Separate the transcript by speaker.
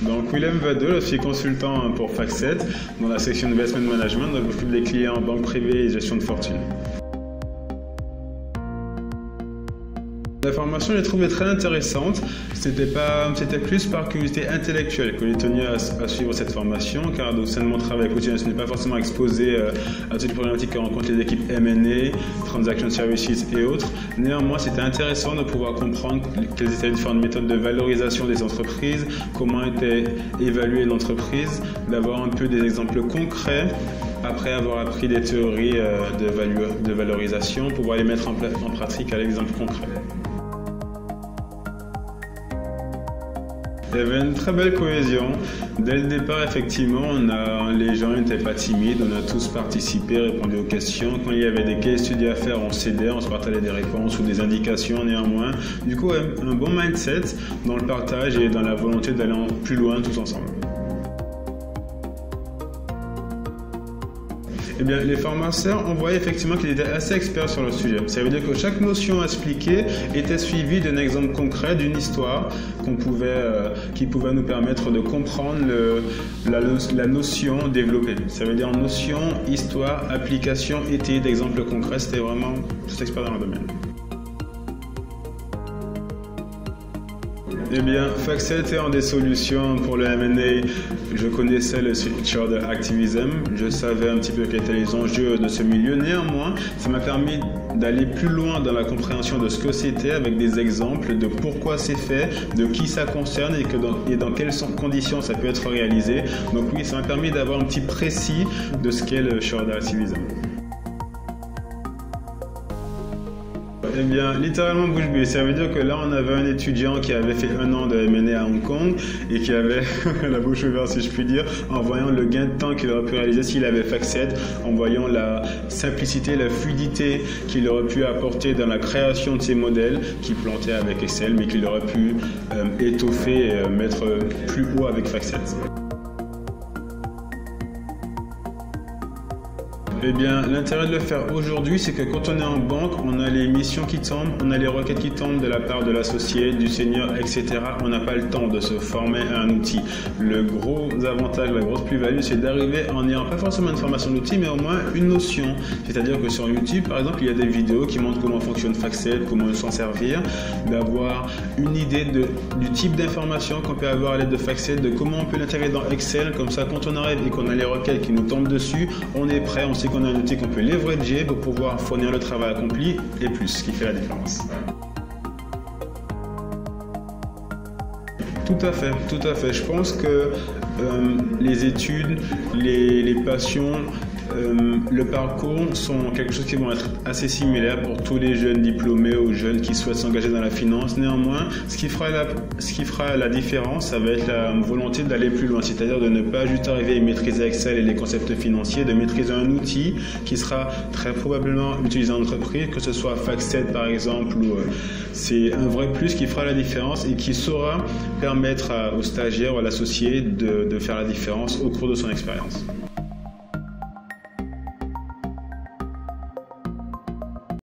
Speaker 1: Donc Willem Vadel, je suis consultant pour FactSet dans la section Investment Management, donc je m'occupe des clients en banque privée et gestion de fortune. La formation, je l'ai trouvée très intéressante. C'était plus par curiosité intellectuelle que j'ai tenu à suivre cette formation, car au sein de mon travail quotidien, je n'ai pas forcément exposé à toutes les problématiques que rencontrent les équipes M&A, Transaction Services et autres. Néanmoins, c'était intéressant de pouvoir comprendre quelles étaient les différentes méthodes de valorisation des entreprises, comment était évaluée l'entreprise, d'avoir un peu des exemples concrets après avoir appris des théories de valorisation, pouvoir les mettre en pratique à l'exemple concret. Il y avait une très belle cohésion. Dès le départ, effectivement, les gens n'étaient pas timides, on a tous participé, répondu aux questions. Quand il y avait des cas étudiés à faire, on s'aidait, on se partageait des réponses ou des indications néanmoins. Du coup, un bon mindset dans le partage et dans la volonté d'aller plus loin tous ensemble. Eh bien, les formateurs, on voyait effectivement qu'ils étaient assez experts sur le sujet. Ça veut dire que chaque notion expliquée était suivie d'un exemple concret, d'une histoire qui pouvait nous permettre de comprendre la notion développée. Ça veut dire notion, histoire, application, étayée d'exemples concrets. C'était vraiment tout expert dans le domaine. Eh bien, FactSet était en des solutions pour le M&A. Je connaissais le shareholder activism, je savais un petit peu quels étaient les enjeux de ce milieu. Néanmoins, ça m'a permis d'aller plus loin dans la compréhension de ce que c'était avec des exemples de pourquoi c'est fait, de qui ça concerne et dans quelles conditions ça peut être réalisé. Donc oui, ça m'a permis d'avoir un petit précis de ce qu'est le shareholder activism. Eh bien, littéralement bouche bée. Ça veut dire que là, on avait un étudiant qui avait fait 1 an de M&A à Hong Kong et qui avait la bouche ouverte, si je puis dire, en voyant le gain de temps qu'il aurait pu réaliser s'il avait FactSet, en voyant la simplicité, la fluidité qu'il aurait pu apporter dans la création de ces modèles qu'il plantait avec Excel, mais qu'il aurait pu étoffer et mettre plus haut avec FactSet. Eh bien, l'intérêt de le faire aujourd'hui, c'est que quand on est en banque, on a les missions qui tombent, on a les requêtes qui tombent de la part de l'associé, du senior, etc. On n'a pas le temps de se former à un outil. Le gros avantage, la grosse plus-value, c'est d'arriver en ayant pas forcément une formation d'outil, mais au moins une notion. C'est-à-dire que sur YouTube, par exemple, il y a des vidéos qui montrent comment fonctionne FactSet, comment s'en servir, d'avoir une idée du type d'information qu'on peut avoir à l'aide de FactSet, de comment on peut l'intégrer dans Excel. Comme ça, quand on arrive et qu'on a les requêtes qui nous tombent dessus, on est prêt, on sait qu'on a un outil qu'on peut leverager pour pouvoir fournir le travail accompli et plus, ce qui fait la différence. Tout à fait. Je pense que les études, les passions, le parcours sont quelque chose qui vont être assez similaires pour tous les jeunes diplômés ou jeunes qui souhaitent s'engager dans la finance. Néanmoins, ce qui fera la différence, ça va être la volonté d'aller plus loin, c'est-à-dire de ne pas juste arriver à maîtriser Excel et les concepts financiers, de maîtriser un outil qui sera très probablement utilisé en entreprise, que ce soit FactSet par exemple, ou c'est un vrai plus qui fera la différence et qui saura permettre aux stagiaires ou à l'associé de faire la différence au cours de son expérience.